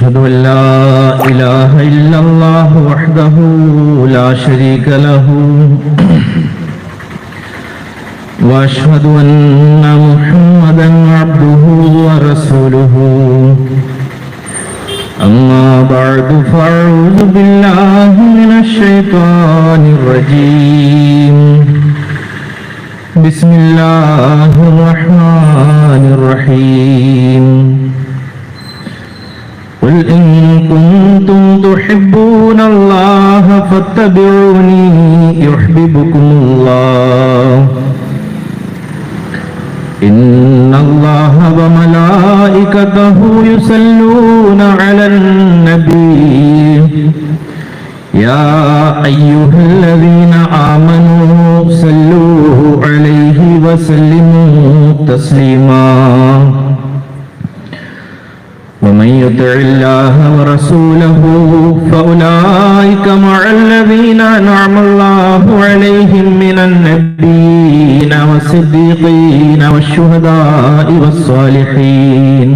أشهد أن لا إله إلا الله وحده لا شريك له وأشهد أن محمدا عبده ورسوله أما بعد فأعوذ بالله من الشيطان الرجيم بسم الله الرحمن الرحيم قل إن كنتم تحبون الله فاتبعوني يحببكم الله إن الله وملائكته يصلون على النبي يا أيها الذين آمنوا صلوا عليه وسلموا تسليما ومن يطع الله ورسوله فأولئك مع الذين أنعم الله عليهم من النبيين والصديقين والشهداء والصالحين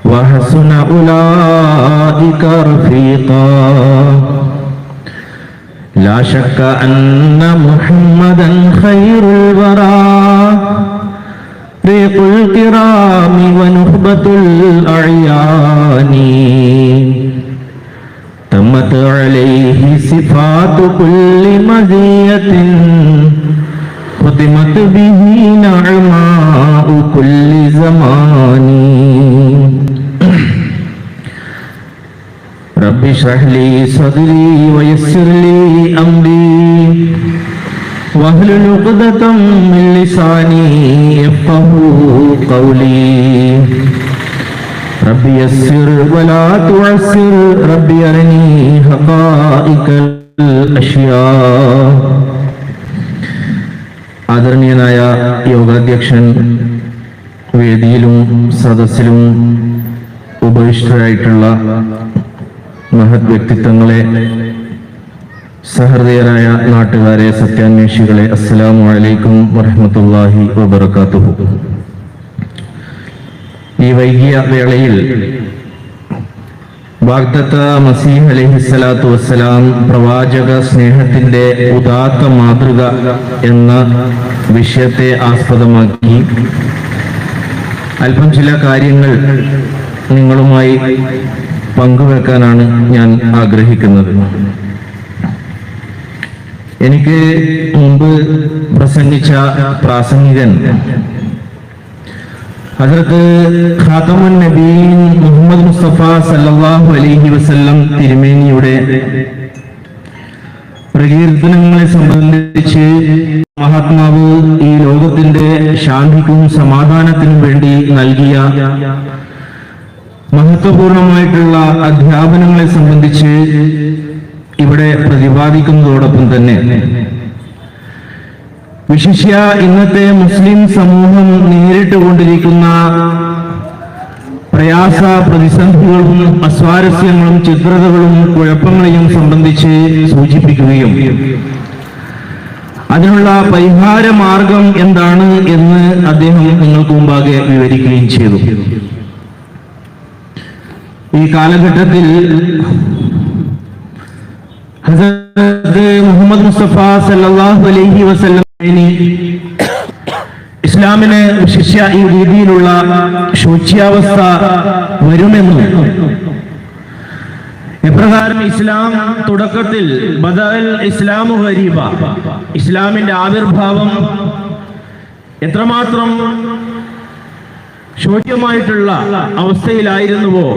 وحسن أولئك رفيقا لا شك أن محمدا خير الورى ريق الكرام ونخبة الأعيان تمت عليه صفات كل مزية ختمت به نعماء كل زمان رب اشرح لي صدري ويسر لي أمري واحلل عقدة من لساني يفقهوا قولي رب يسر ولا تعسر رب أرني حقائق الأشياء ആദരണീയനായ യോഗാധ്യക്ഷൻ വേദിയിലും സദസ്സിലും ഉപവിഷ്ടരായിട്ടുള്ള മഹത് വ്യക്തിത്വങ്ങളെ, സഹൃദയരായ നാട്ടുകാരെ, സത്യാന്വേഷികളെ, അസ്സലാമു അലൈക്കും വറഹ്മത്തുള്ളാഹി വബറകാതുഹു. ഈ വൈകിയ വേളയിൽ വാഗ്ദത്ത മസീഹ് അലൈഹിസ്സലാത്തു വസ്സലാം പ്രവാചക സ്നേഹത്തിന്റെ ഉദാത്ത മാതൃക എന്ന വിഷയത്തെ ആസ്പദമാക്കി അല്പം ചില കാര്യങ്ങൾ നിങ്ങളുമായി പങ്കുവെക്കാനാണ് ഞാൻ ആഗ്രഹിക്കുന്നത്. എനിക്ക് മുമ്പ് പ്രസംഗിച്ച പ്രാസംഗികൻ ഹസ്രത്ത് ഖാതമുൻ നബീൻ മുഹമ്മദ് മുസ്തഫ സല്ലല്ലാഹു അലൈഹി വസല്ലം തിരുമേനിയുടെ പ്രകീർത്തനങ്ങളെ സംബന്ധിച്ച് മഹാത്മാവ് ഈ ലോകത്തിന്റെ ശാന്തിക്കും സമാധാനത്തിനും വേണ്ടി നൽകിയ മഹത്വപൂർണമായിട്ടുള്ള അധ്യാപനങ്ങളെ സംബന്ധിച്ച് ഇവിടെ പ്രതിപാദിക്കുന്നതോടൊപ്പം തന്നെ വിശിഷ്യ ഇന്നത്തെ മുസ്ലിം സമൂഹം നേരിട്ടുകൊണ്ടിരിക്കുന്ന പ്രയാസ പ്രതിസന്ധികളും അസ്വാരസ്യങ്ങളും ചിത്രതകളും കുഴപ്പങ്ങളെയും സംബന്ധിച്ച് സൂചിപ്പിക്കുകയും അതിനുള്ള പരിഹാര മാർഗം എന്താണ് എന്ന് അദ്ദേഹം നിങ്ങൾക്ക് മുമ്പാകെ വിവരിക്കുകയും ചെയ്തു. ഈ കാലഘട്ടത്തിൽ ഹസ്രത്ത് മുഹമ്മദ് മുസ്തഫ സല്ലല്ലാഹു അലൈഹി വസല്ലം ഇസ്ലാമിന് ശിഷ്യ ഈ രീതിയിലുള്ള ശോച്യാവസ്ഥ വരുമെന്നും എപ്രകാരം ഇസ്ലാം തുടക്കത്തിൽ ബദഅൽ ഇസ്ലാമു ഗരീബ, ഇസ്ലാമിന്റെ ആവിർഭാവം എത്രമാത്രം ശോച്യമായിട്ടുള്ള അവസ്ഥയിലായിരുന്നുവോ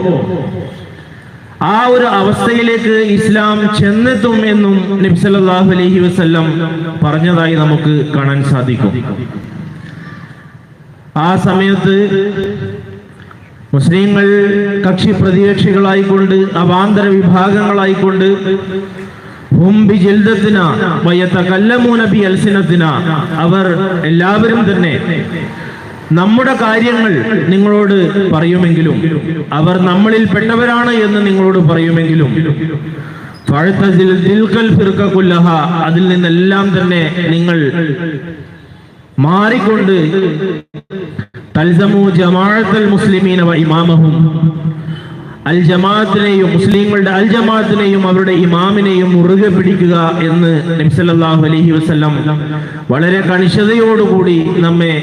ആ ഒരു അവസ്ഥയിലേക്ക് ഇസ്ലാം ചെന്നെത്തും എന്നും നബി സല്ലല്ലാഹു അലൈഹി വസല്ലം പറഞ്ഞതായി നമുക്ക് കാണാൻ സാധിക്കും. ആ സമയത്ത് മുസ്ലിങ്ങൾ കക്ഷി പ്രതികക്ഷികളായിക്കൊണ്ട്, അവാന്തര വിഭാഗങ്ങളായിക്കൊണ്ട് അവർ എല്ലാവരും തന്നെ നമ്മുടെ കാര്യങ്ങൾ നിങ്ങളോട് പറയുമെങ്കിലും, അവർ നമ്മളിൽ പെട്ടവരാണ് എന്ന് നിങ്ങളോട് പറയുമെങ്കിലും, അതിൽ നിന്നെല്ലാം തന്നെ നിങ്ങൾ മാറിക്കൊണ്ട് തൽസമു ജമാഅത്തുൽ മുസ്ലിമീന വ ഇമാമഹും, അൽ ജമാഅത്തിനെയും മുസ്ലിങ്ങളുടെ അൽ ജമാഅത്തിനെയും അവരുടെ ഇമാമിനെയും മുറുകെ പിടിക്കുക എന്ന് നബി സല്ലല്ലാഹു അലൈഹി വസല്ലം വളരെ കണിശതയോടുകൂടി നമ്മെ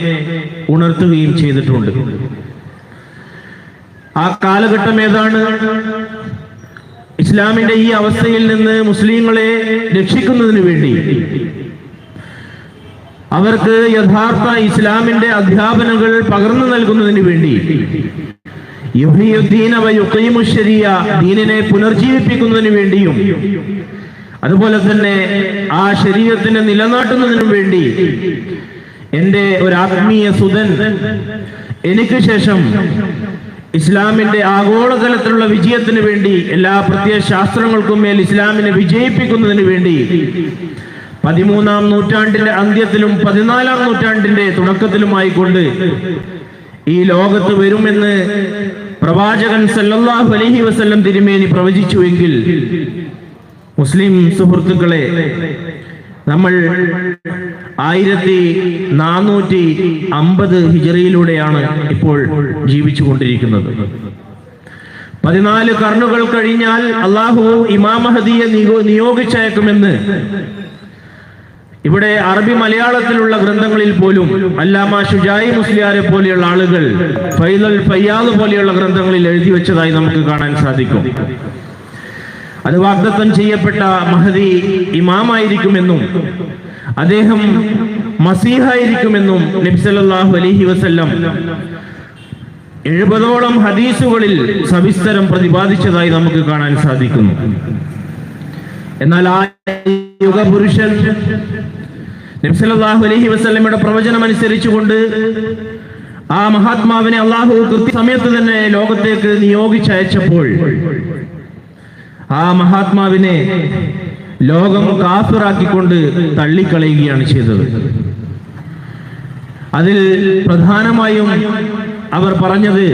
ഉണർത്തുകയും ചെയ്തിട്ടുണ്ട്. ആ കാലഘട്ടം ഏതാണ്? ഇസ്ലാമിന്റെ ഈ അവസ്ഥയിൽ നിന്ന് മുസ്ലിങ്ങളെ രക്ഷിക്കുന്നതിന് വേണ്ടി, അവർക്ക് യഥാർത്ഥ ഇസ്ലാമിന്റെ അധ്യാപനങ്ങൾ പകർന്നു നൽകുന്നതിന് വേണ്ടി, ദീനിനെ പുനർജീവിപ്പിക്കുന്നതിന് വേണ്ടിയും അതുപോലെ തന്നെ ആ ശരീഅത്തിനെ നിലനാട്ടുന്നതിനും വേണ്ടി എന്റെ ഒരു ആത്മീയ സുതൻ എനിക്ക് ശേഷം ഇസ്ലാമിന്റെ ആഗോളതലത്തിലുള്ള വിജയത്തിന് വേണ്ടി, എല്ലാ പ്രത്യയശാസ്ത്രങ്ങൾക്കും മേൽ ഇസ്ലാമിനെ വിജയിപ്പിക്കുന്നതിന് വേണ്ടി 13-ാം നൂറ്റാണ്ടിന്റെ അന്ത്യത്തിലും 14-ാം നൂറ്റാണ്ടിന്റെ തുടക്കത്തിലുമായിക്കൊണ്ട് ഈ ലോകത്ത് വരുമെന്ന് പ്രവാചകൻ സല്ലല്ലാഹു അലൈഹി വസല്ലം തിരുമേനി പ്രവചിച്ചുവെങ്കിൽ, മുസ്ലിം സുഹൃത്തുക്കളെ, നമ്മൾ 1450 ഹിജറയിലൂടെയാണ് ഇപ്പോൾ ജീവിച്ചു കൊണ്ടിരിക്കുന്നത്. 14 കർണുകൾ കഴിഞ്ഞാൽ അള്ളാഹു ഇമാം മഹദിയെ നിയോഗിച്ചയക്കുമെന്ന് ഇവിടെ അറബി മലയാളത്തിലുള്ള ഗ്രന്ഥങ്ങളിൽ പോലും അല്ലാമ ശുജായി മുസ്ലിയാരെ പോലെയുള്ള ആളുകൾ ഫൈദൽ ഫയ്യാദ് പോലെയുള്ള ഗ്രന്ഥങ്ങളിൽ എഴുതി വെച്ചതായി നമുക്ക് കാണാൻ സാധിക്കും. അത് വാഗ്ദത്തം ചെയ്യപ്പെട്ട മഹദി ഇമാമായിരിക്കുമെന്നും അദ്ദേഹം മസീഹായിരിക്കുമെന്നും നബി സല്ലല്ലാഹു അലൈഹി വസല്ലം 70ഓളം ഹദീസുകളിൽ സവിസ്തരം പ്രതിപാദിച്ചതായി നമുക്ക് കാണാൻ സാധിക്കുന്നു. എന്നാൽ ആ യുഗപുരുഷൻ നബി സല്ലല്ലാഹു അലൈഹി വസല്ലമയുടെ പ്രവചനം അനുസരിച്ചുകൊണ്ട് ആ മഹാത്മാവിനെ അള്ളാഹു കൃത്യസമയത്ത് തന്നെ ലോകത്തേക്ക് നിയോഗിച്ചയച്ചപ്പോൾ ആ മഹാത്മാവിനെ ലോകം കാഫിറാക്കിക്കൊണ്ട് തള്ളിക്കളയുകയാണ് ചെയ്തത്. അതിൽ പ്രധാനമായും അവർ പറഞ്ഞത്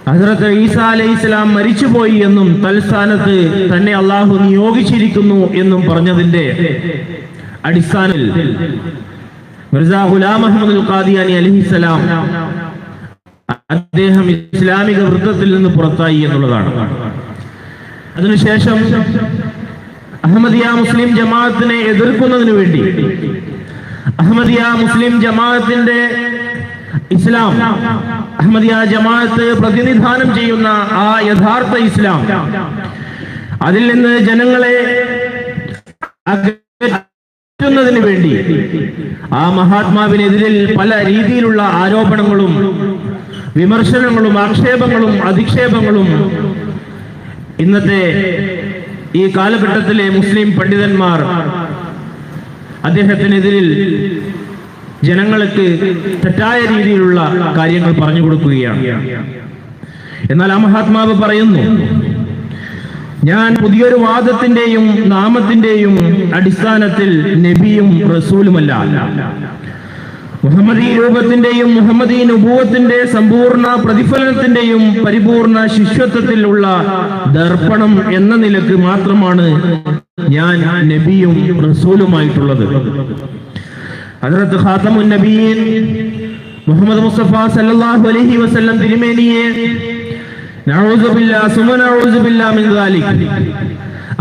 ഹസ്രത്ത് ഈസാ അലൈഹിസ്സലാം മരിച്ചുപോയി എന്നും തൽസ്ഥാനത്ത് തന്നെ അള്ളാഹു നിയോഗിച്ചിരിക്കുന്നു എന്നും പറഞ്ഞതിന്റെ അടിസ്ഥാനത്തിൽ മിർസ ഗുലാം അഹ്മദ് അൽ ഖാദിയാനി അലൈഹിസ്സലാം അദ്ദേഹം ഇസ്ലാമിക വൃത്തത്തിൽ നിന്ന് പുറത്തായി എന്നുള്ളതാണ്. അതിനുശേഷം അഹമ്മദിയ മുസ്ലിം ജമാഅത്തിനെ എതിർക്കുന്നതിന് വേണ്ടി അഹമ്മദിയ മുസ്ലിം ജമാഅത്തിന്റെ ഇസ്ലാം, അഹമ്മദിയ ജമാഅത്ത് പ്രതിനിധാനം ചെയ്യുന്ന ആ യഥാർത്ഥ ഇസ്ലാം, അതിൽ നിന്ന് ജനങ്ങളെ അകറ്റുന്നതിന് വേണ്ടി ആ മഹാത്മാവിനെതിരിൽ പല രീതിയിലുള്ള ആരോപണങ്ങളും വിമർശനങ്ങളും ആക്ഷേപങ്ങളും അധിക്ഷേപങ്ങളും ഇന്നത്തെ ഈ കാലഘട്ടത്തിലെ മുസ്ലിം പണ്ഡിതന്മാർ അദ്ദേഹത്തിനെതിരിൽ ജനങ്ങൾക്ക് തെറ്റായ രീതിയിലുള്ള കാര്യങ്ങൾ പറഞ്ഞു കൊടുക്കുകയാണ്. എന്നാൽ ആ മഹാത്മാവ് പറയുന്നു, ഞാൻ പുതിയൊരു വാദത്തിന്റെയും നാമത്തിന്റെയും അടിസ്ഥാനത്തിൽ നബിയും റസൂലുമല്ല, മുഹമ്മദീ രൂപത്തിന്റെയും മുഹമ്മദീ നുബുവത്തിന്റെ സമ്പൂർണ്ണ പ്രതിഫലനത്തിന്റെയും പരിപൂർണ ശിഷ്യത്വത്തിൽ ഉള്ള ദർപ്പണം എന്ന നിലക്ക് മാത്രമാണ് ഞാൻ നബിയും റസൂലുമായിട്ടുള്ളത്. ഹദ്റത്ത് ഖാതമുൻ നബിയീൻ മുഹമ്മദ് മുസ്തഫ സല്ലല്ലാഹു അലൈഹി വസല്ലം തിരുമേനിയെ നഊദു ബില്ലാഹി സുമ നഊദു ബില്ലാഹി മിൻ ദാലിക്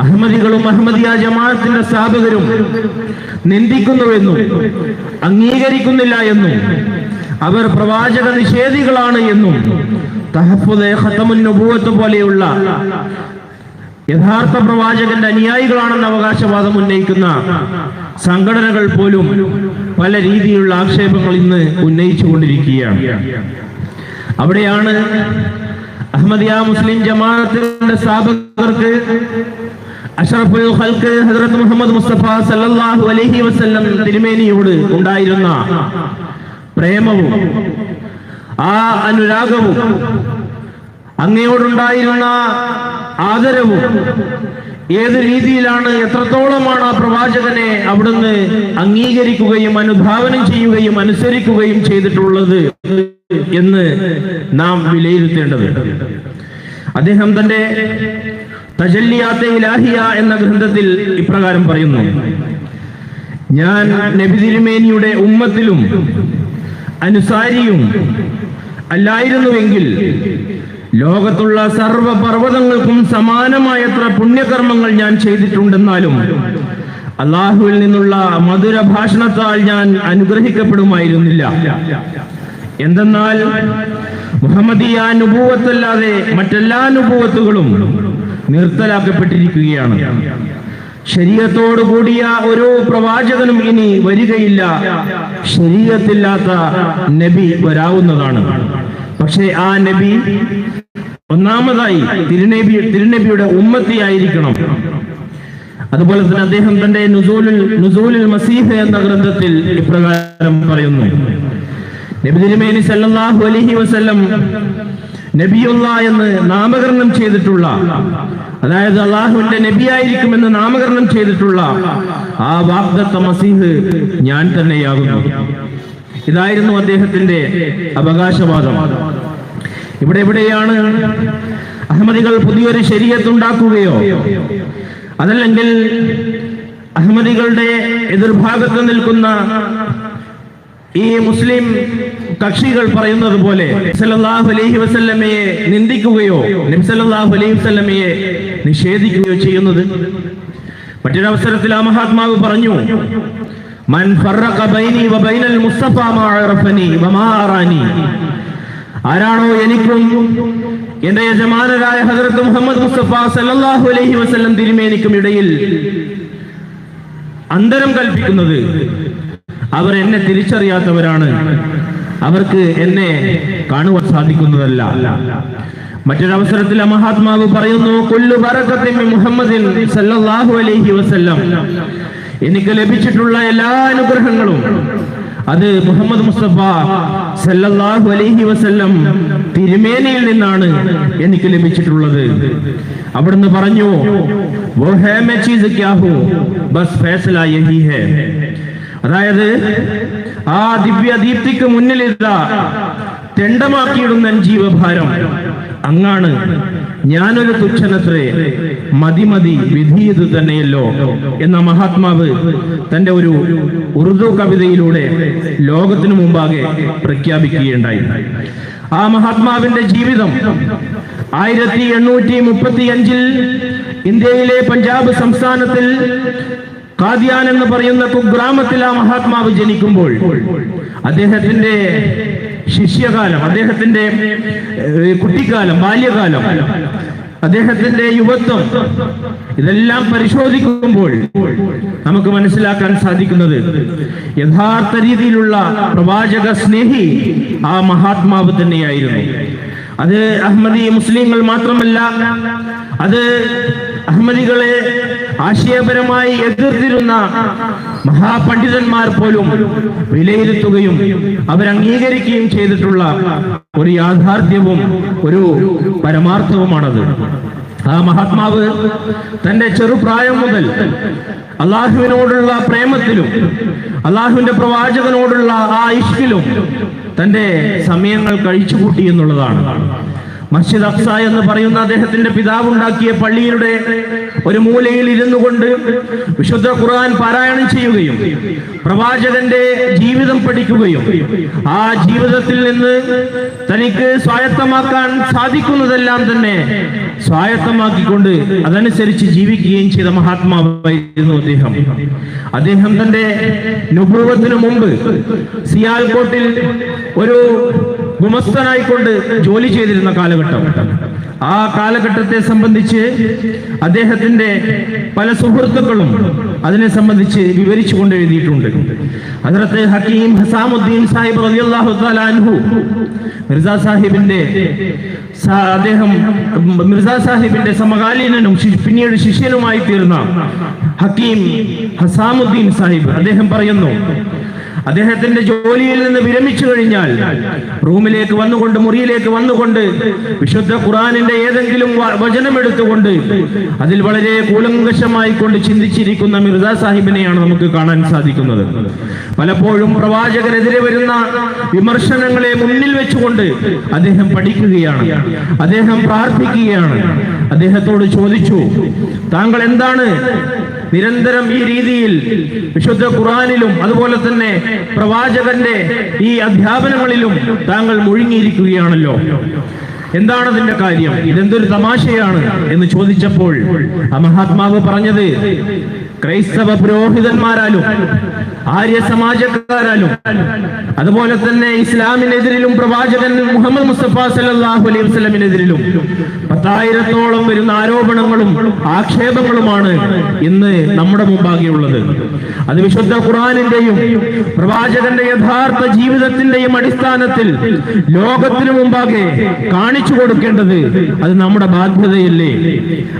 അഹമ്മദികളും അഹമ്മദിയ ജമാഅത്തിന്റെ സ്ഥാപകരും നിന്ദിക്കുന്നുവെന്നും അംഗീകരിക്കുന്നില്ല എന്നും അവർ പ്രവാചക നിഷേധികളാണ് എന്നും തഹഫ്ഫുദ് ഖതമുൻ നുബുവത്ത് പോലെയുള്ള യഥാർത്ഥ പ്രവാചകന്റെ അനുയായികളാണെന്ന് അവകാശവാദം ഉന്നയിക്കുന്ന സംഘടനകൾ പോലും പല രീതിയിലുള്ള ആക്ഷേപങ്ങൾ ഇന്ന് ഉന്നയിച്ചുകൊണ്ടിരിക്കുകയാണ്. അവിടെയാണ് അഹമ്മദിയ മുസ്ലിം ജമാഅത്തിന്റെ സ്ഥാപകർക്ക് അഷ്റഫുൽ ഖൽഖ് ഹദ്റത്ത് മുഹമ്മദ് മുസ്തഫ സല്ലല്ലാഹു അലൈഹി വസല്ലം തിരുമേനിയോട് ഉണ്ടായിരുന്ന പ്രേമവും ആ അനുരാഗവും അങ്ങയോടുണ്ടായിരുന്ന ആദരവും ഏത് രീതിയിലാണ്, എത്രത്തോളമാണ് ആ പ്രവാചകനെ അവിടുന്ന് അംഗീകരിക്കുകയും അനുധാവനം ചെയ്യുകയും അനുസരിക്കുകയും ചെയ്തിട്ടുള്ളത് എന്ന് നാം വിലയിരുത്തേണ്ടത്. അദ്ദേഹം തന്റെ തജല്ലിയാത്തെ ഇലാഹിയ എന്ന ഗ്രന്ഥത്തിൽ ഇപ്രകാരം പറയുന്നു, ഞാൻ നബി തിരുമേനിയുടെ ഉമ്മത്തിലും അനുസാരിയും അല്ലായിരുന്നുവെങ്കിൽ ലോകത്തുള്ള സർവ്വ പർവ്വതങ്ങൾക്കും സമാനമായത്ര പുണ്യകർമ്മങ്ങൾ ഞാൻ ചെയ്തിട്ടുണ്ടെന്നാലും അള്ളാഹുവിൽ നിന്നുള്ള മധുര ഭാഷണത്താൽ ഞാൻ അനുഗ്രഹിക്കപ്പെടുമായിരുന്നില്ല. എന്തെന്നാൽ മുഹമ്മദിയ നുബുവത്തല്ലാതെ മറ്റെല്ലാ നുബുവത്തുകളും നിർത്തലാക്കപ്പെട്ടിരിക്കുകയാണ്. ശരീഅത്തോടു കൂടിയ ഒരു പ്രവാചകനും ഇനി വരികയില്ല. ശരീഅത്തില്ലാത്ത നബി വരാവുന്നതാണ്. പക്ഷേ ആ നബി ഒന്നാമതായി തിരുനബിയുടെ ഉമ്മത്തിയായിരിക്കണം. അതുപോലെ തന്നെ അദ്ദേഹം തന്റെ നുസൂലുൽ മസീഹ് എന്ന ഗ്രന്ഥത്തിൽ ഇപ്രകാരം പറയുന്നു: നബി തിരുമേനി സല്ലല്ലാഹു അലൈഹി വസല്ലം നബിയുള്ള എന്ന് നാമകരണം ചെയ്തിട്ടുള്ള, അതായത് അള്ളാഹുവിന്റെ നബിയായിരിക്കുമെന്ന് നാമകരണം ചെയ്തിട്ടുള്ള ആ വാഗ്ദത്ത മസീഹ് ഞാൻ തന്നെയാകുന്നു. ഇതായിരുന്നു അദ്ദേഹത്തിന്റെ അവകാശവാദം. എവിടെയാണ് അഹമ്മദികൾ പുതിയൊരു ശരീഅത്ത് ഉണ്ടാക്കുകയോ അതല്ലെങ്കിൽ അഹമ്മദികളുടെ എതിർഭാഗത്ത് നിൽക്കുന്ന ഈ മുസ്ലിം കക്ഷികൾ പറയുന്നത് പോലെ സല്ലല്ലാഹു അലൈഹി വസല്ലമയെ നിന്ദിക്കുകയോ നബി സല്ലല്ലാഹു അലൈഹി വസല്ലമയെ നിഷേധിക്കുകയോ ചെയ്യുന്നത്? മറ്റൊരവസരത്തിൽ ആ മഹാത്മാവ് പറഞ്ഞു: മൻ ഫറഖ ബൈനി വ ബൈനൽ മുസ്തഫ മാ അറഫനി വമാ അറാനി. ആരാണോ എനിക്കും എന്റെ യജമാനരായ ഹദ്റത്ത് മുഹമ്മദ് മുസ്തഫ സല്ലല്ലാഹു അലൈഹി വസല്ലം തിരുമേനിക്കും ഇടയിൽ അന്തരം കൽപ്പിക്കുന്നത്, അവർ എന്നെ തിരിച്ചറിയാത്തവരാണ്, അവർക്ക് എന്നെ കാണുവാൻ സാധിക്കുന്നതല്ല. മറ്റൊരവസരത്തിൽ ആ മഹാത്മാവ് പറയുന്നു: കുല്ലു ബറകത്തിൻ മിൻ മുഹമ്മദിൻ സല്ലല്ലാഹു അലൈഹി വസല്ലം. എനിക്ക് ലഭിച്ചിട്ടുള്ള എല്ലാ അനുഗ്രഹങ്ങളും അത് മുഹമ്മദ് മുസ്തഫ സല്ലല്ലാഹു അലൈഹി വസല്ലം തിരുമേനിയിൽ നിന്നാണ് എനിക്ക് ലഭിച്ചിട്ടുള്ളത്. അവിടുന്ന് പറഞ്ഞു: വോ ഹേ മേ ചീസ് ക്യാ ഹൂ ബസ് ഫൈസല യഹി ഹേ. അതായത് ആ ദിവ്യ ദീപ്തിക്ക് മുന്നിൽ ഇതാ തെണ്ടമാക്കിയിടുന്ന ജീവഭാരം അങ്ങാണ്, ഞാനൊരു തുച്ഛനത്രേ, മതി വിധി ഇത് തന്നെയല്ലോ എന്ന മഹാത്മാവ് തന്റെ ഒരു ഉറുദു കവിതയിലൂടെ ലോകത്തിനു മുമ്പാകെ പ്രഖ്യാപിക്കുകയുണ്ടായി. ആ മഹാത്മാവിന്റെ ജീവിതം 1835 ഇന്ത്യയിലെ പഞ്ചാബ് സംസ്ഥാനത്തിൽ കാദിയാൻ എന്ന് പറയുന്ന കുഗ്രാമത്തിൽ ആ മഹാത്മാവ് ജനിക്കുമ്പോൾ അദ്ദേഹത്തിന്റെ ശിഷ്യകാലം, അദ്ദേഹത്തിന്റെ കുട്ടിക്കാലം, ബാല്യകാലം, അദ്ദേഹത്തിന്റെ യുവത്വം, ഇതെല്ലാം പരിശോധിക്കുമ്പോൾ നമുക്ക് മനസ്സിലാക്കാൻ സാധിക്കുന്നത് യഥാർത്ഥ രീതിയിലുള്ള പ്രവാചക സ്നേഹി ആ മഹാത്മാവ് തന്നെയായിരുന്നു. അത് അഹമ്മദി മുസ്ലിങ്ങൾ മാത്രമല്ല, അത് അഹമ്മദികളെ ആശയപരമായി എതിർത്തിരുന്ന മഹാപണ്ഡിതന്മാർ പോലും വിലയിരുത്തുകയും അവരംഗീകരിക്കുകയും ചെയ്തിട്ടുള്ള ഒരു യാഥാർത്ഥ്യവും ഒരു പരമാർത്ഥവുമാണത്. ആ മഹാത്മാവ് തന്റെ ചെറുപ്രായം മുതൽ അള്ളാഹുവിനോടുള്ള പ്രേമത്തിലും അള്ളാഹുവിന്റെ പ്രവാചകനോടുള്ള ആ ഇഷ്കിലും തന്റെ സമയങ്ങൾ കഴിച്ചുകൂട്ടി എന്നുള്ളതാണ്. മസ്ജിദ് അഖ്സ എന്ന് പറയുന്ന അദ്ദേഹത്തിന്റെ പിതാവ് ഉണ്ടാക്കിയ പള്ളിയുടെ ഒരു മൂലയിൽ ഇരുന്നു കൊണ്ട് വിശുദ്ധ ഖുർആൻ പാരായണം ചെയ്യുകയും പ്രവാചകന്റെ ജീവിതം പഠിക്കുകയും ആ ജീവിതത്തിൽ നിന്ന് തനിക്ക് സ്വായത്തമാക്കാൻ സാധിക്കുന്നതെല്ലാം തന്നെ സ്വായത്തമാക്കിക്കൊണ്ട് അതനുസരിച്ച് ജീവിക്കുകയും ചെയ്ത മഹാത്മാവായിരുന്നു അദ്ദേഹം തന്റെ നുബുവത്തിന് മുമ്പ് സിയാൽകോട്ടിൽ ഒരു ഗുമസ്തനായിക്കൊണ്ട് ജോലി ചെയ്തിരുന്ന കാലഘട്ടം, ആ കാലഘട്ടത്തെ സംബന്ധിച്ച് അദ്ദേഹത്തിന്റെ പല സുഹൃത്തുക്കളും അതിനെ സംബന്ധിച്ച് വിവരിച്ചു കൊണ്ട് എഴുതിയിട്ടുണ്ട്. ഹദ്റത്ത് ഹക്കീം ഹസാമുദ്ദീൻ സാഹിബ് റളിയല്ലാഹു തആല അൻഹു മിർസാ സാഹിബിന്റെ സമകാലീനനും പിന്നീട് ശിഷ്യനുമായി തീർന്ന ഹക്കീം ഹസാമുദ്ദീൻ സാഹിബ് അദ്ദേഹം പറയുന്നു, അദ്ദേഹത്തിന്റെ ജോലിയിൽ നിന്ന് വിരമിച്ചു കഴിഞ്ഞാൽ റൂമിലേക്ക് വന്നുകൊണ്ട്, മുറിയിലേക്ക് വന്നുകൊണ്ട് വിശുദ്ധ ഖുർആനിന്റെ ഏതെങ്കിലും വചനം എടുത്തുകൊണ്ട് അതിൽ വളരെ കൂലങ്കഷമായി കൊണ്ട് ചിന്തിച്ചിരിക്കുന്ന മിർസാ സാഹിബിനെയാണ് നമുക്ക് കാണാൻ സാധിക്കുന്നത്. പലപ്പോഴും പ്രവാചകനെതിരെ വരുന്ന വിമർശനങ്ങളെ മുന്നിൽ വെച്ചുകൊണ്ട് അദ്ദേഹം പഠിക്കുകയാണ്, അദ്ദേഹം പ്രാർത്ഥിക്കുകയാണ്. അദ്ദേഹത്തോട് ചോദിച്ചു, താങ്കൾ എന്താണ് നിരന്തരം ഈ രീതിയിൽ വിശുദ്ധ ഖുർആനിലും അതുപോലെ തന്നെ പ്രവാചകന്റെ ഈ അധ്യാപനങ്ങളിലും താങ്കൾ മുഴുങ്ങിയിരിക്കുകയാണല്ലോ, എന്താണ് അതിന്റെ കാര്യം, ഇതെന്തൊരു തമാശയാണ് എന്ന് ചോദിച്ചപ്പോൾ ആ മഹാത്മാവ് പറഞ്ഞത് ക്രൈസ്തവ പുരോഹിതന്മാരാലും ആര്യ സമാജക്കാരാലും അതുപോലെ തന്നെ ഇസ്ലാമിനെതിരിലും പ്രവാചകൻ മുഹമ്മദ് മുസ്തഫ സല്ലല്ലാഹു അലൈഹി വസല്ലമിനെതിരിലും 10,000-ഓളം വരുന്ന ആരോപണങ്ങളും ആക്ഷേപങ്ങളുമാണ് ഇന്ന് നമ്മുടെ മുമ്പാകെയുള്ളത്. അത് വിശുദ്ധ ഖുർആനിന്റെയും പ്രവാചകന്റെ യഥാർത്ഥ ജീവിതത്തിന്റെയും അടിസ്ഥാനത്തിൽ ലോകത്തിനു മുമ്പാകെ കാണിച്ചു കൊടുക്കേണ്ടത് അത് നമ്മുടെ ബാധ്യതയല്ലേ,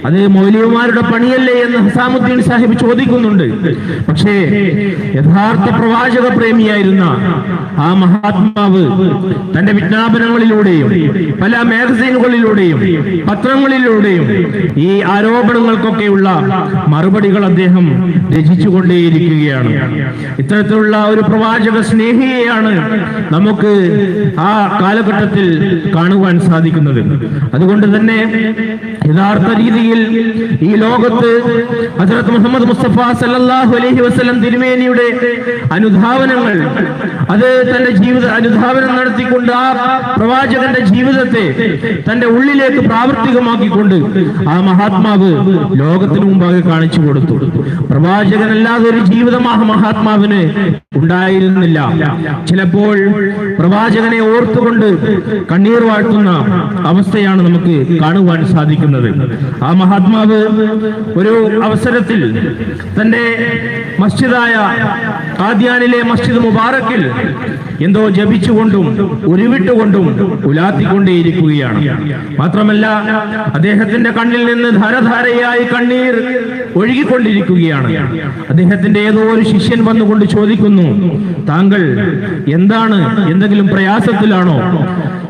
അത് മൗലവിമാരുടെ പണിയല്ലേ എന്ന് ഹസാമുദ്ദീൻ സാഹിബ് ചോദിക്കുന്നുണ്ട്. പക്ഷേ യഥാർത്ഥ പ്രവാചക പ്രേമിയായിരുന്ന ആ മഹാത്മാവ് തന്റെ വിജ്ഞാപനങ്ങളിലൂടെയും പല മാഗസീനുകളിലൂടെയും പത്രങ്ങളിലൂടെയും ഈ ആരോപണങ്ങൾക്കൊക്കെയുള്ള മറുപടികൾ അദ്ദേഹം രചിച്ചുകൊണ്ടേയിരിക്കുകയാണ്. ഇത്തരത്തിലുള്ള ഒരു പ്രവാചക സ്നേഹിയെയാണ് നമുക്ക് ആ കാലഘട്ടത്തിൽ കാണുവാൻ സാധിക്കുന്നത്. അതുകൊണ്ട് തന്നെ യഥാർത്ഥ രീതിയിൽ ഈ ലോകത്ത് ഹസ്രത്ത് മുഹമ്മദ് മുസ്തഫ സല്ലല്ലാഹു അലൈഹി വസല്ലം തിരുമേനിയുടെ അനുധാവനങ്ങൾ, അത് തന്റെ അനുധാവനം നടത്തിക്കൊണ്ട് ആ പ്രവാചകന്റെ ജീവിതത്തെ തന്റെ ഉള്ളിലേക്ക് പ്രാവർത്തികമാക്കിക്കൊണ്ട് ആ മഹാത്മാവ് ലോകത്തിനു മുമ്പാകെ കാണിച്ചു കൊടുത്തു. പ്രവാചകനല്ലാതെ ഒരു ജീവിതം ആ മഹാത്മാവിന് ഉണ്ടായിരുന്നില്ല. ചിലപ്പോൾ പ്രവാചകനെ ഓർത്തുകൊണ്ട് കണ്ണീർ വാഴ്ത്തുന്ന അവസ്ഥയാണ് നമുക്ക് കാണുവാൻ സാധിക്കുന്നത്. ആ മഹാത്മാവ് ഒരു അവസരത്തിൽ തന്റെ മസ്ജിദായ ഖാദിയാനിലെ മസ്ജിദ് മുബാറക്കിൽ എന്തോ ജപിച്ചുകൊണ്ടും ഉരുവിട്ടുകൊണ്ടും ഉലാത്തിക്കൊണ്ടേയിരിക്കുകയാണ്. മാത്രമല്ല അദ്ദേഹത്തിന്റെ കണ്ണിൽ നിന്ന് ധാരധാരയായി കണ്ണീർ ഒഴുകിക്കൊണ്ടിരിക്കുകയാണ്. അദ്ദേഹത്തിന്റെ ഏതോ ഒരു ശിഷ്യൻ വന്നുകൊണ്ട് ചോദിക്കുന്നു, താങ്കൾ എന്താണ്, എന്തെങ്കിലും പ്രയാസത്തിലാണോ,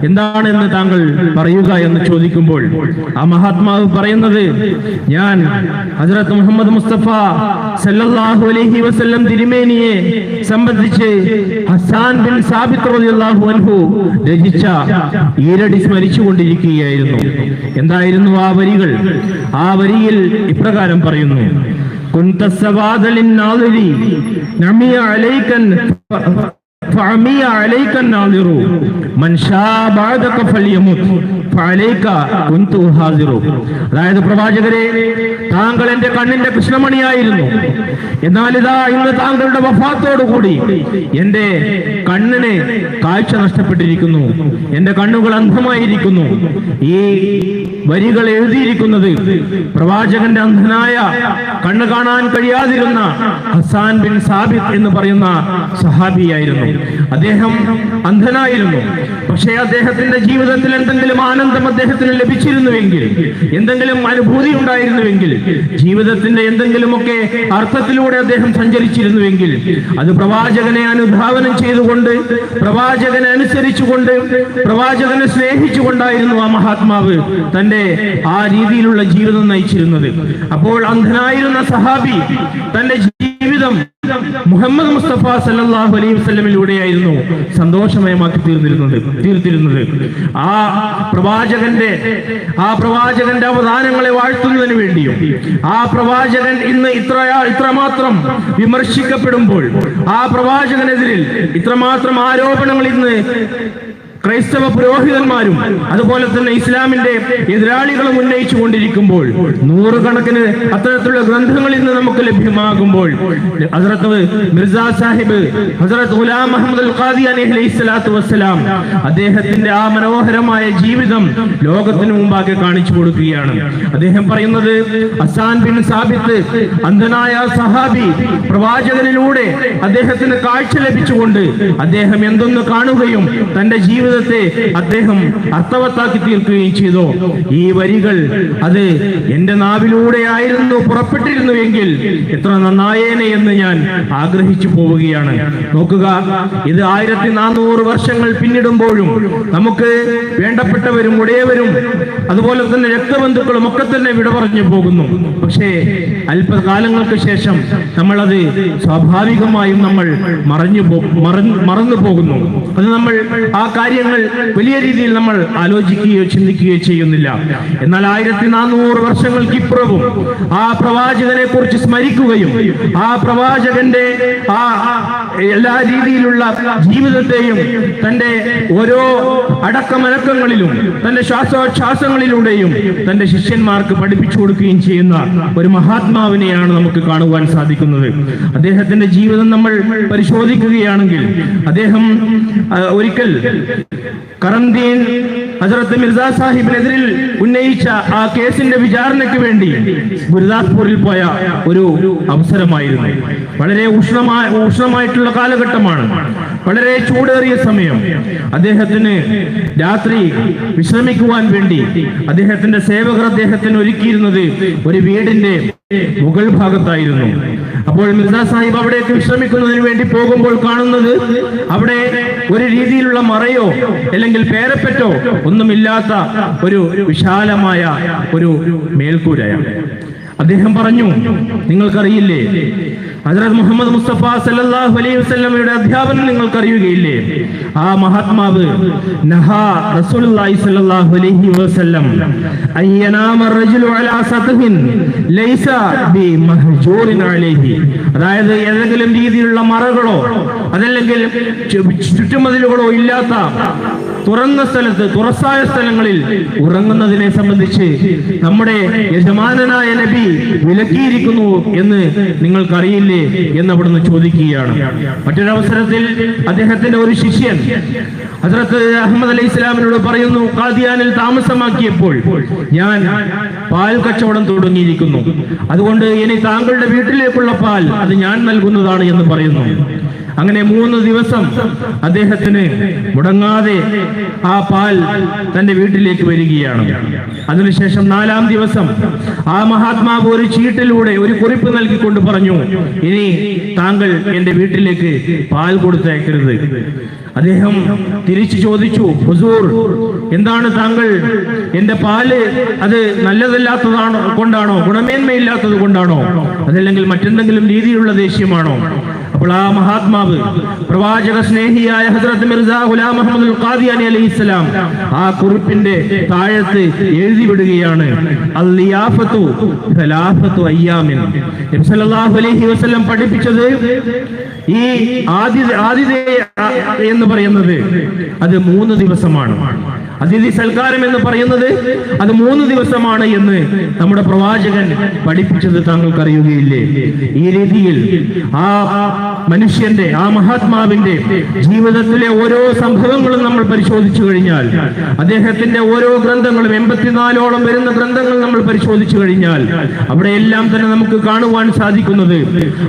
എന്താണെന്ന് താങ്കൾ പറയുക എന്ന് ചോദിക്കുമ്പോൾ ആ മഹാത്മാവ് പറയുന്നത്, ഞാൻ ഹസ്രത്ത് മുഹമ്മദ് മുസ്തഫ സല്ലല്ലാഹു അലൈഹി വസല്ലം തിരുമേനിയെ സംബന്ധിച്ച് ഹസ്സാൻ ബിൻ സാബിത്ത് റളിയല്ലാഹു അൻഹു രചിച്ച ഈരടി സ്മരിച്ചുകൊണ്ടിരിക്കുകയായിരുന്നു. എന്തായിരുന്നു ആ വരികൾ? ആ വരിയിൽ ഇപ്രകാരം പറയുന്നു, കുന്ത സവാദലിൻ നാദിരി നമിയ അലൈകൻ ഫഅമിയ അലൈകൻ നാദിറു മൻ ഷാ ബഅദക ഫൽയമുത് ഫഅലൈക കുന്തു ഹാസിറു. അതായത് പ്രവാചകരെ, താങ്കൾ എന്റെ കണ്ണിന്റെ കൃഷ്ണമണിയായിരുന്നു, എന്നാൽ ഇതാ ഇന്ന് താങ്കളുടെ വഫാത്തോടുകൂടി എന്റെ കണ്ണിന് കാഴ്ച നഷ്ടപ്പെട്ടിരിക്കുന്നു, എന്റെ കണ്ണുകൾ അന്ധമായിരിക്കുന്നു. ഈ വരികൾ എഴുതിയിരിക്കുന്നത് പ്രവാചകന്റെ അന്ധനായ, കണ്ണ് കാണാൻ കഴിയാതിരുന്ന ഹസ്സാൻ ബിൻ സാബിത്ത് എന്ന് പറയുന്ന സഹാബിയായിരുന്നു. അദ്ദേഹം അന്ധനായിരുന്നു. പക്ഷേ അദ്ദേഹത്തിന്റെ ജീവിതത്തിൽ എന്തെങ്കിലും ആനന്ദം അദ്ദേഹത്തിന് ലഭിച്ചിരുന്നുവെങ്കിൽ, എന്തെങ്കിലും അനുഭൂതി ഉണ്ടായിരുന്നുവെങ്കിൽ, ജീവിതത്തിന്റെ എന്തെങ്കിലുമൊക്കെ അർത്ഥത്തിലൂടെ അദ്ദേഹം സഞ്ചരിച്ചിരുന്നുവെങ്കിൽ അത് പ്രവാചകനെ അനുധാവനം ചെയ്തുകൊണ്ട്, പ്രവാചകനെ അനുസരിച്ചുകൊണ്ട്, പ്രവാചകനെ സ്നേഹിച്ചുകൊണ്ടായിരുന്നു ആ മഹാത്മാവ് തന്റെ ആ രീതിയിലുള്ള ജീവിതം നയിച്ചിരുന്നത്. അപ്പോൾ അന്ധനായിരുന്ന സഹാബി തന്റെ ജീവിതം മുഹമ്മദ് മുസ്തഫ സല്ലല്ലാഹു അലൈഹി വസല്ലമിലൂടെയായിരുന്നു സന്തോഷമയമാക്കി തീർത്തിരുന്നത്. ആ പ്രവാചകന്റെ അവദാനങ്ങളെ വാഴ്ത്തുന്നതിന് വേണ്ടിയും ആ പ്രവാചകൻ ഇന്ന് ഇത്രമാത്രം വിമർശിക്കപ്പെടുമ്പോൾ, ആ പ്രവാചകനെതിരിൽ ഇത്രമാത്രം ആരോപണങ്ങൾ ഇന്ന് ക്രൈസ്തവ പുരോഹിതന്മാരും അതുപോലെ തന്നെ ഇസ്ലാമിന്റെ എതിരാളികളും ഉന്നയിച്ചു കൊണ്ടിരിക്കുമ്പോൾ, നൂറുകണക്കിന് അത്തരത്തിലുള്ള ഗ്രന്ഥങ്ങൾ ഇന്ന് നമുക്ക് ലഭ്യമാകുമ്പോൾ, ഹസ്രത്ത് മിർസ സാഹിബ് ഹസ്രത്ത് ഗുലാം മുഹമ്മദ് അൽ ഖാദിയാനി അലൈഹിസ്സലാത്തു വസ്സലാം അദ്ദേഹത്തിന്റെ ആ മനോഹരമായ ജീവിതം ലോകത്തിന് മുമ്പാകെ കാണിച്ചു കൊടുക്കുകയാണ്. അദ്ദേഹം പറയുന്നത്, ഹസ്സാൻ ബിൻ സാബിത്ത് അന്ധനായ സഹാബി പ്രവാചകനിലൂടെ അദ്ദേഹത്തിന് കാഴ്ച ലഭിച്ചുകൊണ്ട് അദ്ദേഹം എന്തൊന്ന് കാണുകയും തന്റെ ജീവിതത്തെ അദ്ദേഹം അർത്ഥവത്താക്കി തീർക്കുകയും ചെയ്തു. ഈ വരികൾ അത് എന്റെ നാവിലൂടെ ആയിരുന്നു പുറപ്പെട്ടിരുന്നുവെങ്കിൽ എത്ര നന്നായേനെ എന്ന് ഞാൻ ആഗ്രഹിച്ചു പോവുകയാണ്. നോക്കുക, ഇത് 1400 വർഷങ്ങൾ പിന്നിടുമ്പോഴും നമുക്ക് വേണ്ടപ്പെട്ടവരും ഉടയവരും അതുപോലെ തന്നെ രക്തബന്ധുക്കളും ഒക്കെ തന്നെ വിട പറഞ്ഞു പോകുന്നു. പക്ഷേ അല്പകാലങ്ങൾക്ക് ശേഷം നമ്മളത് സ്വാഭാവികമായും നമ്മൾ മറന്നു പോകുന്നു. അത് നമ്മൾ ആ കാര്യങ്ങൾ കാര്യങ്ങൾ വലിയ രീതിയിൽ നമ്മൾ ആലോചിക്കുകയോ ചിന്തിക്കുകയോ ചെയ്യുന്നില്ല. എന്നാൽ 1400 വർഷങ്ങൾക്കിപ്പുറവും ആ പ്രവാചകനെ കുറിച്ച് സ്മരിക്കുകയും ആ പ്രവാചകന്റെ ആ എല്ലാ രീതിയിലുള്ള ജീവിതത്തെയും തന്റെ ഓരോ അടക്കമടക്കങ്ങളിലും തന്റെ ശ്വാസോച്ഛ്വാസങ്ങളിലൂടെയും തന്റെ ശിഷ്യന്മാർക്ക് പഠിപ്പിച്ചു കൊടുക്കുകയും ചെയ്യുന്ന ഒരു മഹാത്മാവിനെയാണ് നമുക്ക് കാണുവാൻ സാധിക്കുന്നത്. അദ്ദേഹത്തിന്റെ ജീവിതം നമ്മൾ പരിശോധിക്കുകയാണെങ്കിൽ അദ്ദേഹം ഒരിക്കൽ കറന്തീൻ ഹസ്രത്ത് മിർസ സാഹിബിനെതിരിൽ ഉന്നയിച്ച ആ കേസിന്റെ വിചാരണയ്ക്ക് വേണ്ടി ഗുരുദാസ്പൂരിൽ പോയ ഒരു അവസരമായിരുന്നു. വളരെ ഊഷ്ണമായിട്ടുള്ള കാലഘട്ടമാണ്, വളരെ ചൂടേറിയ സമയം. അദ്ദേഹത്തിന് രാത്രി വിശ്രമിക്കുവാൻ വേണ്ടി അദ്ദേഹത്തിന്റെ സേവകർ അദ്ദേഹത്തിന് ഒരുക്കിയിരുന്നത് ഒരു വീടിന്റെ മുകൾ ഭാഗത്തായിരുന്നു. അപ്പോൾ മിർസ സാഹിബ് അവിടേക്ക് വിശ്രമിക്കുന്നതിന് വേണ്ടി പോകുമ്പോൾ കാണുന്നത് അവിടെ ഒരു രീതിയിലുള്ള മറയോ അല്ലെങ്കിൽ പേരപ്പറ്റോ ഒന്നുമില്ലാത്ത ഒരു വിശാലമായ ഒരു മേൽക്കൂരയാണ്. അദ്ദേഹം പറഞ്ഞു, നിങ്ങൾക്കറിയില്ലേ, ഹസ്രത്ത് മുഹമ്മദ് മുസ്തഫ സല്ലല്ലാഹു അലൈഹി വസല്ലമയുടെ അധ്യാപനം നിങ്ങൾക്കറിയുകയില്ലേ? ആ മഹാത്മാവ് നഹാ റസൂലുള്ളാഹി സല്ലല്ലാഹു അലൈഹി വസല്ലം അയ്യനാമ റജുലു അലാ സത്ഹിൻ ലൈസ ബി മഹ്ജൂറിൻ അലൈഹി, അതായത് ഏതെങ്കിലും രീതിയിലുള്ള മറകളോ അതല്ലെങ്കിൽ ചുറ്റുമതിലുകളോ ഇല്ലാത്ത തുറന്ന സ്ഥലത്ത്, തുറസായ സ്ഥലങ്ങളിൽ ഉറങ്ങുന്നതിനെ സംബന്ധിച്ച് നമ്മുടെ യജമാനനായ നബി വിലക്കിയിരിക്കുന്നു എന്ന് നിങ്ങൾക്കറിയില്ലേ എന്ന് അവിടുന്ന് ചോദിക്കുകയാണ്. മറ്റൊരവസരത്തിൽ അദ്ദേഹത്തിന്റെ ഒരു ശിഷ്യൻ ഹസ്രത്ത് അഹ്മദ് അലൈഹി ഇസ്ലാമിനോട് പറയുന്നു, ഖാദിയാനിൽ താമസമാക്കിയപ്പോൾ ഞാൻ പാൽ കച്ചവടം തുടങ്ങിയിരിക്കുന്നു, അതുകൊണ്ട് ഇനി താങ്കളുടെ വീട്ടിലേക്കുള്ള പാൽ അത് ഞാൻ നൽകുന്നതാണ് എന്ന് പറയുന്നു. അങ്ങനെ 3 ദിവസം അദ്ദേഹത്തിന് മുടങ്ങാതെ ആ പാൽ തന്റെ വീട്ടിലേക്ക് വരികയാണ്. അതിനുശേഷം 4-ാം ദിവസം ആ മഹാത്മാവ് ഒരു ചീട്ടിലൂടെ ഒരു കുറിപ്പ് നൽകിക്കൊണ്ട് പറഞ്ഞു, ഇനി താങ്കൾ എന്റെ വീട്ടിലേക്ക് പാൽ കൊടുത്തയക്കരുത്. അദ്ദേഹം തിരിച്ചു ചോദിച്ചു, ഹുസൂർ, എന്താണ് താങ്കൾ എന്റെ പാല് അത് നല്ലതല്ലാത്തതാണോ കൊണ്ടാണോ, ഗുണമേന്മയില്ലാത്തത് കൊണ്ടാണോ, അതല്ലെങ്കിൽ മറ്റെന്തെങ്കിലും രീതിയിലുള്ള ദേഷ്യമാണോ? അപ്പോൾ ആ മഹാത്മാവ് പ്രവാചക സ്നേഹിയായ ഹസ്രത്ത് മിർസ ഗുലാം മുഹമ്മദ് ഖാദിയാനി അലൈഹിസ്സലാം ആ കുറിപ്പിന്റെ താഴത്ത് എഴുതി വിടുകയാണ്, അൽ-ലിയാഫത്തു സലാഫത്തു അയ്യാമിൻ. നബി സല്ലല്ലാഹു അലൈഹി വസല്ലം പഠിപ്പിച്ചത് ഈ ആതിഥേയ എന്ന് പറയുന്നത് അത് 3 ദിവസമാണ്. അതിഥി സൽക്കാരം എന്ന് പറയുന്നത് അത് 3 ദിവസമാണ് എന്ന് നമ്മുടെ പ്രവാചകൻ പഠിപ്പിച്ചത് താങ്കൾക്ക് അറിയുകയില്ലേ? ഈ രീതിയിൽ ആ മനുഷ്യന്റെ, ആ മഹാത്മാവിന്റെ ജീവിതത്തിലെ ഓരോ സംഭവങ്ങളും നമ്മൾ പരിശോധിച്ചു കഴിഞ്ഞാൽ, അദ്ദേഹത്തിന്റെ ഓരോ ഗ്രന്ഥങ്ങളും 84ഓളം വരുന്ന ഗ്രന്ഥങ്ങൾ നമ്മൾ പരിശോധിച്ചു കഴിഞ്ഞാൽ അവിടെയെല്ലാം തന്നെ നമുക്ക് കാണുവാൻ സാധിക്കുന്നത്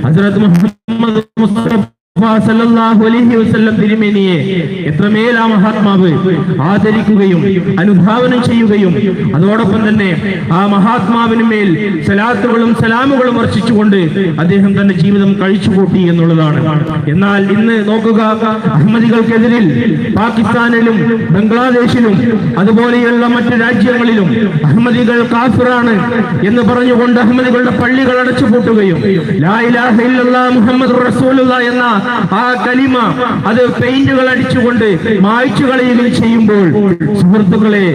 ഹസ്രത്ത് മുഹമ്മദ് മുസ്തഫ സല്ലല്ലാഹു അലൈഹി വസല്ലം തിരുമേനിയെ എത്രമേൽ ആ മഹാത്മാവ് ആദരിക്കുകയും അനുധാവനം ചെയ്യുകയും അതോടൊപ്പം തന്നെ ആ മഹാത്മാവിന് മേൽ സലാത്തുകളും സലാമുകളും വർഷിച്ചുകൊണ്ട് അദ്ദേഹം തന്റെ ജീവിതം കഴിച്ചുകൂട്ടി എന്നുള്ളതാണ്. എന്നാൽ ഇന്ന് നോക്കുക, അഹമ്മദികൾക്കെതിരിൽ പാകിസ്ഥാനിലും ബംഗ്ലാദേശിലും അതുപോലെയുള്ള മറ്റു രാജ്യങ്ങളിലും അഹമ്മദികൾ കാഫിറാണ് എന്ന് പറഞ്ഞുകൊണ്ട് അഹമ്മദികളുടെ പള്ളികൾ അടച്ചുപൂട്ടുകയും ലാ ഇലാഹ ഇല്ലല്ലാഹ് മുഹമ്മദുർ റസൂലുള്ളാഹ് എന്ന ആ കലിമ അത് പെയിന്റുകൾ അടിച്ചുകൊണ്ട് മായ്ച്ചു കളയുകയും ചെയ്യുമ്പോൾ, സുഹൃത്തുക്കളെ,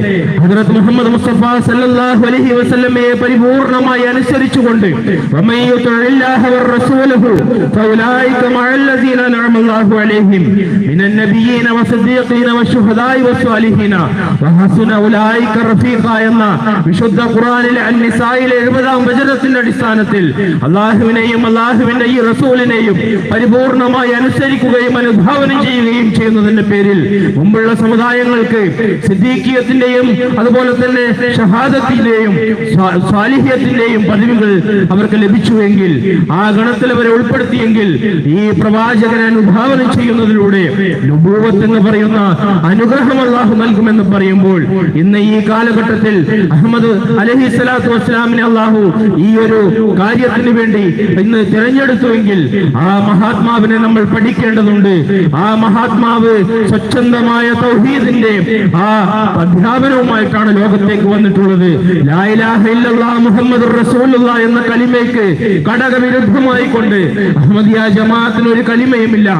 ഹദ്റത്ത് മുഹമ്മദ് മുസ്തഫ സല്ലല്ലാഹു അലൈഹി വസല്ലമയെ പരിപൂർണമായി അനുസരിച്ചുകൊണ്ട് വമയ്യുതിഇല്ലാഹ വറസൂലഹു ഫൗലൈക മഅല്ലദീന അൻഅമല്ലാഹു അലൈഹിം മിനൻ നബിയ്യീന വസ്സദീഖീന വശുഹദാഇ വസ്സാലിഹീന വഹസുന ഉലൈക റഫീഖ എന്ന വിശുദ്ധ ഖുർആനിലെ അൻ-നിസായിലെ 70-ാം വചനത്തിന്റെ അടിസ്ഥാനത്തിൽ അല്ലാഹുവിനെയും അല്ലാഹുവിന്റെ ഈ റസൂലിനെയും പരിപൂർണമായി അനുസരിക്കുകയും അനുധാവനം ചെയ്യുകയും ചെയ്യുന്നതിന്റെ പേരിൽ മുമ്പുള്ള സമുദായങ്ങൾക്ക് സിദ്ദീഖിയത്തിന്റെയും അതുപോലെ തന്നെ ഷഹാദത്തിന്റെയും സാലിഹ്യത്തിന്റെയും പദവികൾ അവർക്ക് ലഭിച്ചുവെങ്കിൽ, ആ ഗണത്തിൽ അവരെ ഉൾപ്പെടുത്തിയെങ്കിൽ, ഈ പ്രവാചകനെ അനുധാവനം ചെയ്യുന്നതിലൂടെ നുബൂവത്ത് എന്ന് പറയുന്ന അനുഗ്രഹം അല്ലാഹു നൽകുമെന്ന് പറയുമ്പോൾ, ഇന്ന് ഈ കാലഘട്ടത്തിൽ അഹ്മദ് അലൈഹി സ്വലാത്തു വസ്സലാമിനെ അല്ലാഹു ഈ ഒരു കാര്യത്തിന് വേണ്ടി ഇന്ന് തിരഞ്ഞെടുത്തുവെങ്കിൽ ആ മഹാത്മാവിനെ നമ്മൾ പഠിക്കേണ്ടതുണ്ട്. ആ മഹാത്മാവ് സ്വച്ഛന്തമായ തൗഹീദിന്റെ ആ അധ്യാപനവുമായിട്ടാണ് ലോകത്തേക്ക് വന്നിട്ടുള്ളത്. ലാ ഇലാഹ ഇല്ലല്ലാഹ് മുഹമ്മദുർ റസൂലുള്ളാഹ് എന്ന കലിമയ്ക്ക് ഘടകവിരുദ്ധമായി കൊണ്ട് അഹ്മദിയ ജമാഅത്തിന് ഒരു കലിമയുമില്ല.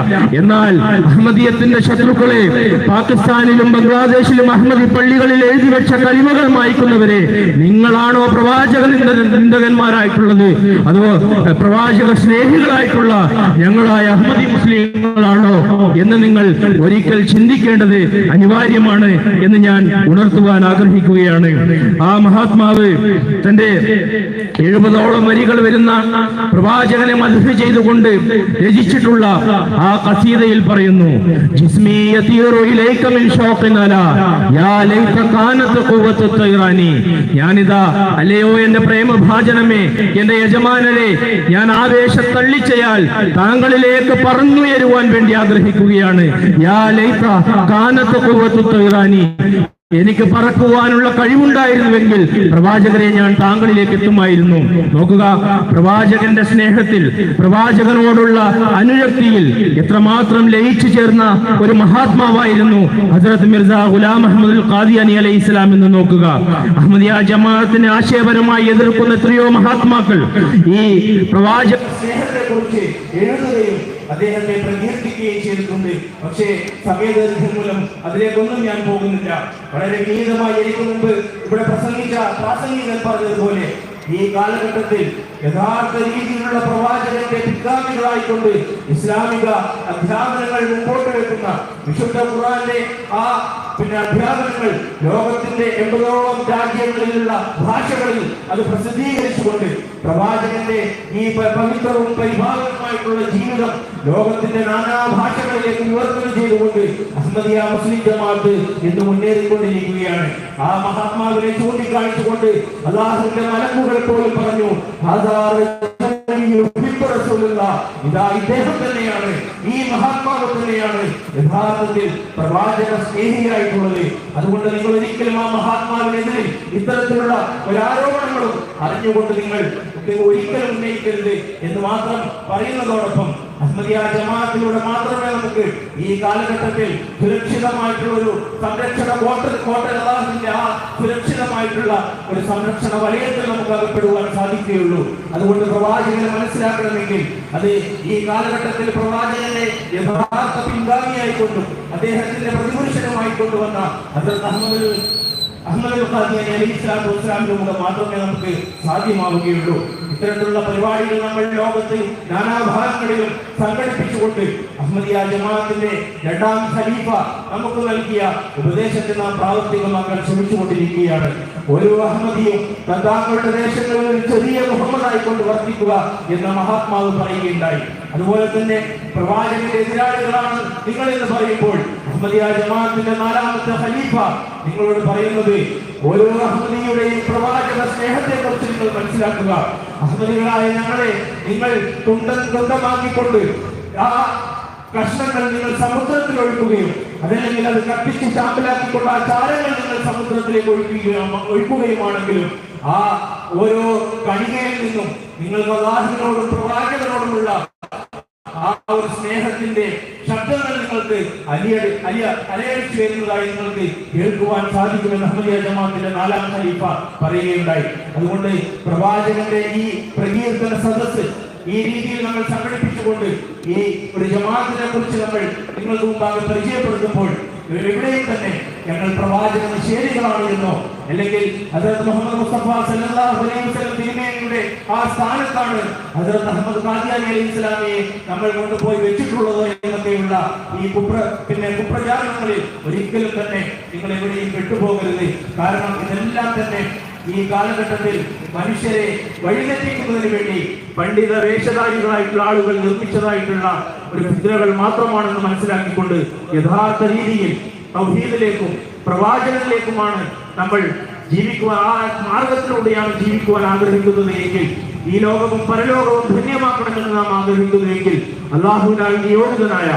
എന്നാൽ അഹ്മദിയത്തിന്റെ ശത്രുക്കളെ പാകിസ്ഥാനിലും ബംഗ്ലാദേശിലും അഹ്മദി പള്ളികളിൽ എഴുതി വെച്ച കലിമകൾ മായ്ക്കുന്നവരെ, നിങ്ങളാണോ പ്രവാചക നിന്ദകന്മാരായിട്ടുള്ളത്, അതോ പ്രവാചക സ്നേഹികളായിട്ടുള്ള ഞങ്ങളായ അഹ്മദി മുസ്ലിങ്ങളാണോ എന്ന് നിങ്ങൾ ഒരിക്കൽ ചിന്തിക്കേണ്ടത് അനിവാര്യമാണ് എന്ന് ഞാൻ ഉണർത്തുവാൻ ആഗ്രഹിക്കുകയാണ്. ആ മഹാത്മാവ് തന്റെ 70ഓളം വരികൾ വരുന്ന പ്രവാചകനെ മദ്ഹ് ചെയ്തുകൊണ്ട് രചിച്ചിട്ടുള്ള ആ ഖസീദയിൽ പറയുന്നു, ജിസ്മി യതീറു ഇലൈക മിൻ ഷൗഖിൻ അലാ യാ ലൈത കാനത് ഖുവ്വത്തു തൈറാനി. ഞാനിതാ അല്ലയോ എന്റെ പ്രേമഭാജനമേ, എന്റെ യജമാനരെ, ഞാൻ ആവേശത്തള്ളിച്ചയാൽ താങ്കളിലേക്ക് പറന്നുയരുവാൻ വേണ്ടി ആഗ്രഹിക്കുകയാണ്. യാ ലൈത കാനത് ഖുവ്വത്തു തൈറാനി. എനിക്ക് പറക്കുവാനുള്ള കഴിവുണ്ടായിരുന്നുവെങ്കിൽ പ്രവാചകരെ ഞാൻ താങ്കളിലേക്ക് എത്തുമായിരുന്നു. നോക്കുക, പ്രവാചകന്റെ സ്നേഹത്തിൽ, പ്രവാചകനോടുള്ള അനുരക്തിയിൽ എത്രമാത്രം ലയിച്ചു ചേർന്ന ഒരു മഹാത്മാവായിരുന്നു ഹസ്രത്ത് മിർസ ഗുലാം അഹ്മദുൽ ഖാദിയാനി അലൈഹിസ്സലാം എന്ന് നോക്കുക. അഹ്മദിയ ജമാഅത്തിനെ ആശയപരമായി എതിർക്കുന്ന എത്രയോ മഹാത്മാക്കൾ ഈ പ്രവാചക സ്നേഹത്തെ കുറിച്ച് എഴുതുകയും അദ്ദേഹത്തെ പ്രകീർത്തിക്കുകയും ചെയ്തിട്ടുണ്ട്. പക്ഷേ സമയദൈർഘ്യം മൂലം അതിലേക്കൊന്നും ഞാൻ പോകുന്നില്ല. വളരെ വിനീതമായി എനിക്ക് മുമ്പ് ഇവിടെ പ്രസംഗിച്ച പ്രാസംഗികൻ പറഞ്ഞതുപോലെ ഈ കാലഘട്ടത്തിൽ യഥാർത്ഥ രീതിയിലുള്ള പ്രവാചകന്റെ പിൻഗാമികളായിക്കൊണ്ട് ഇസ്ലാമിക അധ്യാപനങ്ങൾ മുമ്പോട്ട് വെക്കുന്ന വിശുദ്ധ ഖുർആന്റെ ആ അധ്യാപനങ്ങൾ ലോകത്തിന്റെ 80ഓളം രാജ്യങ്ങളിലുള്ള ഭാഷകളിൽ അത് പ്രസിദ്ധീകരിച്ചുകൊണ്ട് പ്രവാചകന്റെ ഈ പവിത്രവും പരിഭാവനമായിട്ടുള്ള ജീവിതം ലോകത്തിന്റെ നാനാ ഭാഷകളിലേക്ക് വിവർത്തനം ചെയ്തുകൊണ്ട് അഹ്മദിയ മുസ്ലിം ജമാഅത്ത് ഇന്ന് മുന്നേറിക്കൊണ്ടിരിക്കുകയാണ്. ആ മഹാത്മാവിനെ ചൂണ്ടിക്കാണിച്ചുകൊണ്ട് അല്ലാഹുവിന്റെ മലക്കുകൾ പോലും പറഞ്ഞു, ഇതാ ഇദ്ദേഹം തന്നെയാണ്, ഈ മഹാത്മാവ് തന്നെയാണ് യഥാർത്ഥത്തിൽ പ്രവാചക സ്നേഹിയായിട്ടുള്ളത്. അതുകൊണ്ട് നിങ്ങൾ ഒരിക്കലും ആ മഹാത്മാവിനെതിരെ ഇത്തരത്തിലുള്ള ഒരു ആരോപണങ്ങളും അറിഞ്ഞുകൊണ്ട് നിങ്ങൾ ഒരിക്കലും ഉന്നയിക്കരുത് എന്ന് മാത്രം പറയുന്നതോടൊപ്പം അഹ്മദിയ ജമാഅത്തിലൂടെ മാത്രമേ നമുക്ക് ഈ കാലഘട്ടത്തിൽ സുരക്ഷിതമായിട്ടുള്ള ഒരു സംരക്ഷണ കോട്ടന്റെ ആ സുരക്ഷിതമായിട്ടുള്ള ഒരു സംരക്ഷണ വലയത്തിൽ നമുക്ക് അകപ്പെടുവാൻ സാധിക്കുകയുള്ളൂ. അതുകൊണ്ട് പ്രവാചകനെ മനസ്സിലാക്കണമെങ്കിൽ അത് ഈ കാലഘട്ടത്തിൽ പ്രവാചകനെ യഥാർത്ഥ പിൻഗാമിയായിക്കൊണ്ടും അദ്ദേഹത്തിന്റെ പ്രതിപുരുഷനുമായി കൊണ്ടുവന്ന ഹസ്രത്ത് അഹ്മദുൽ ഖാദിയാനി അലൈഹിസ്സലാത്തു വസ്സലാമിലൂടെ മാത്രമേ നമുക്ക് സാധ്യമാവുകയുള്ളൂ. ഇത്തരത്തിലുള്ള പരിപാടികൾ നമ്മൾ ലോകത്ത് നാനാഭാഗങ്ങളിലും സംഘടിപ്പിച്ചുകൊണ്ട് അഹ്മദിയ ജമാഅത്തിന്റെ 2ാം ഖലീഫ നമുക്ക് നൽകിയ ഉപദേശത്തെ നാം പ്രാവർത്തികമാക്കാൻ ശ്രമിച്ചുകൊണ്ടിരിക്കുകയാണ്. ഓരോ അഹ്മദിയും തങ്ങളുടെ ദേശങ്ങളിൽ ഒരു ചെറിയ മുഹമ്മദായി കൊണ്ട് വർത്തിക്കുക എന്ന മഹാത്മാവ് പറയുകയുണ്ടായി. അതുപോലെ തന്നെ പ്രവാചകന്റെ എതിരാളികളാണ് നിങ്ങൾ എന്ന് പറയുമ്പോൾ അഹ്മദിയ ജമാഅത്തിന്റെ 4ാമത്തെ ഖലീഫ നിങ്ങളോട് പറയുന്നത്, ഓരോ അഹ്മദിയുടെയും പ്രവാചക സ്നേഹത്തെ കുറിച്ച് നിങ്ങൾ മനസ്സിലാക്കുക. അഹ്മദികളായ ഞങ്ങളെ നിങ്ങൾ തുണ്ടമാക്കിക്കൊണ്ട് ആ കഷ്ണങ്ങൾ നിങ്ങൾ സമുദ്രത്തിൽ ഒഴുക്കുകയും അതല്ലെങ്കിൽ അത് കത്തിച്ച് ചാമ്പലാക്കിക്കൊണ്ട് ആ ചാരങ്ങൾ നിങ്ങൾ സമുദ്രത്തിലേക്ക് ഒഴുക്കുകയുമാണെങ്കിലും ആ ഓരോ കണികയിൽ നിന്നും നിങ്ങൾക്ക് അല്ലാഹുവിനോടും പ്രവാചകനോടുമുള്ള ആ ഒരു സ്നേഹത്തിന്റെ ശബ്ദങ്ങൾ നിങ്ങൾക്ക് അലയടിച്ചു വരുന്നതായി നിങ്ങൾക്ക് കേൾക്കുവാൻ സാധിക്കുമെന്ന് അഹ്മദിയ ജമാഅത്തിന്റെ 4ാം ഖലീഫ പറയുകയുണ്ടായി. അതുകൊണ്ട് പ്രവാചകന്റെ ഈ പ്രകീർത്തന സദസ്സ് ഈ രീതിയിൽ നമ്മൾ സംഘടിപ്പിച്ചുകൊണ്ട് ഈ ഒരു ജമാഅത്തിനെ കുറിച്ച് നമ്മൾ നിങ്ങൾക്ക് മുമ്പാകെ പരിചയപ്പെടുത്തുമ്പോൾ എവിടെയും തന്നെ ഞങ്ങൾ പ്രവാചക നിഷേധികളാണ് എന്നോ അല്ലെങ്കിൽ ഹസ്രത്ത് മുഹമ്മദ് മുസ്തഫ സല്ലല്ലാഹു അലൈഹി വസല്ലം തിരുമേനിയുടെ ആ സ്ഥാനത്താണ് ഹസ്രത്ത് അഹ്മദ് ഖാദിയാനി അലൈഹിസ്സലാമിയെ നമ്മൾ കൊണ്ടുപോയി വെച്ചിട്ടുള്ളതോ എന്നൊക്കെയുള്ള ഈ കുപ്രചാരണങ്ങളിൽ ഒരിക്കലും തന്നെ നിങ്ങൾ എവിടെയും പെട്ടുപോകരുത്. കാരണം ഇതെല്ലാം തന്നെ ഈ കാലഘട്ടത്തിൽ മനുഷ്യരെ വഴിതെറ്റിക്കുന്നതിന് വേണ്ടി പണ്ഡിത വേഷധാരികളായിട്ടുള്ള ആളുകൾ നിർമ്മിച്ചതായിട്ടുള്ള ഒരു ഫിത്നകൾ മാത്രമാണെന്ന് മനസ്സിലാക്കിക്കൊണ്ട് യഥാർത്ഥ രീതിയിൽ തൗഹീദിലേക്കും പ്രവാചകനിലേക്കുമാണ് നമ്മൾ ജീവിക്കുവാൻ, ആ മാർഗത്തിലൂടെയാണ് ജീവിക്കുവാൻ ആഗ്രഹിക്കുന്നത് എങ്കിൽ, ഈ ലോകവും പരലോകവും ധന്യമാക്കണമെന്ന് നാം ആഗ്രഹിക്കുന്നുവെങ്കിൽ അല്ലാഹുവിനാൽ നിയോഗിതനായ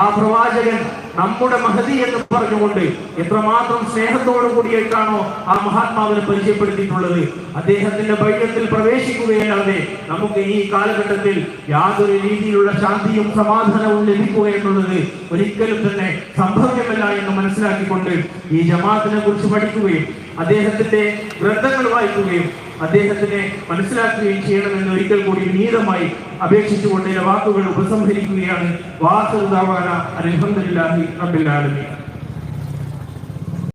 ആ പ്രവാചകൻ നമ്മുടെ മഹദി എന്ന് പറഞ്ഞുകൊണ്ട് എത്രമാത്രം സ്നേഹത്തോടു കൂടിയിട്ടാണോ ആ മഹാത്മാവിനെ പരിചയപ്പെടുത്തിയിട്ടുള്ളത്. അദ്ദേഹത്തിന്റെ ബൈഅത്തിൽ പ്രവേശിക്കുകയല്ലാതെ നമുക്ക് ഈ കാലഘട്ടത്തിൽ യാതൊരു രീതിയിലുള്ള ശാന്തിയും സമാധാനവും ലഭിക്കുക എന്നുള്ളത് ഒരിക്കലും തന്നെ സംഭവ്യമല്ല എന്ന് മനസ്സിലാക്കിക്കൊണ്ട് ഈ ജമാഅത്തിനെ കുറിച്ച് പഠിക്കുകയും അദ്ദേഹത്തിന്റെ ഗ്രന്ഥങ്ങൾ വായിക്കുകയും അദ്ദേഹത്തിനെ മനസ്സിലാക്കുകയും ചെയ്യണമെന്ന് ഒരിക്കൽ കൂടി വിനീതമായി അപേക്ഷിച്ചുകൊണ്ട് വാക്കുകൾ ഉപസംഹരിക്കുകയാണ്. വാഖിറു ദഅവാനാ അൽഹംദുലില്ലാഹി റബ്ബിൽ ആലമീൻ.